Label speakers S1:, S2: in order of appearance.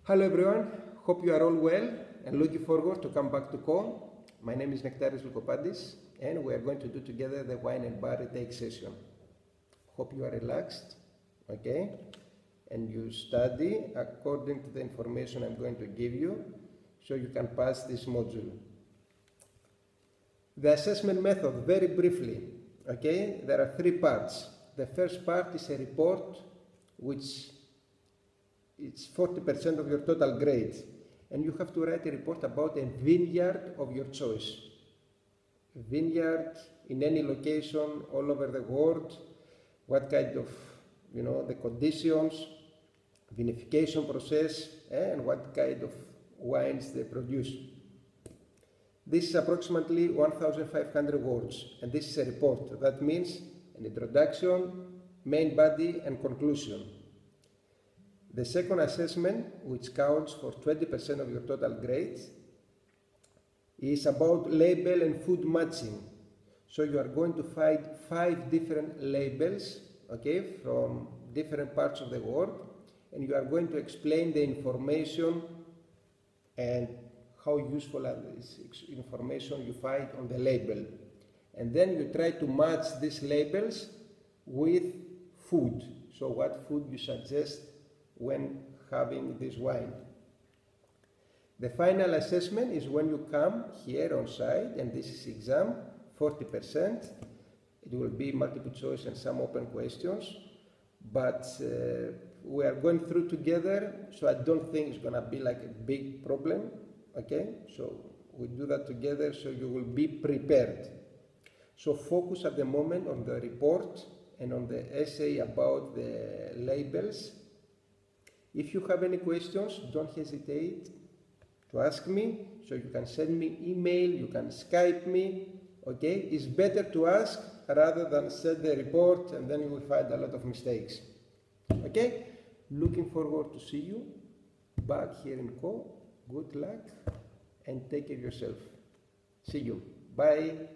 S1: Hello everyone, hope you are all well and looking forward to come back to Co. My name is Nektarios Lykopadis and we are going to do together the wine and bar retake session. Hope you are relaxed, okay, and you study according to the information I'm going to give you so you can pass this module. The assessment method, very briefly, okay, there are three parts. The first part is a report which it's 40% of your total grades, and you have to write a report about a vineyard of your choice. A vineyard in any location all over the world, what kind of, the conditions, vinification process, and what kind of wines they produce. This is approximately 1,500 words, and this is a report. That means an introduction, main body, and conclusion. The second assessment, which counts for 20% of your total grades, is about label and food matching. So you are going to find 5 different labels, okay, from different parts of the world, and you are going to explain the information and how useful are this information you find on the label. And then you try to match these labels with food. So what food you suggest when having this wine. The final assessment is when you come here on site, and this is exam, 40%. It will be multiple choice and some open questions, but we are going through together, so I don't think it's going to be like a big problem, okay? So we do that together so you will be prepared. So focus at the moment on the report and on the essay about the labels. If you have any questions, don't hesitate to ask me. So you can send me email, you can Skype me, okay? It's better to ask rather than send the report and then you will find a lot of mistakes, okay? Looking forward to see you back here in Co. Good luck and take care of yourself. See you. Bye.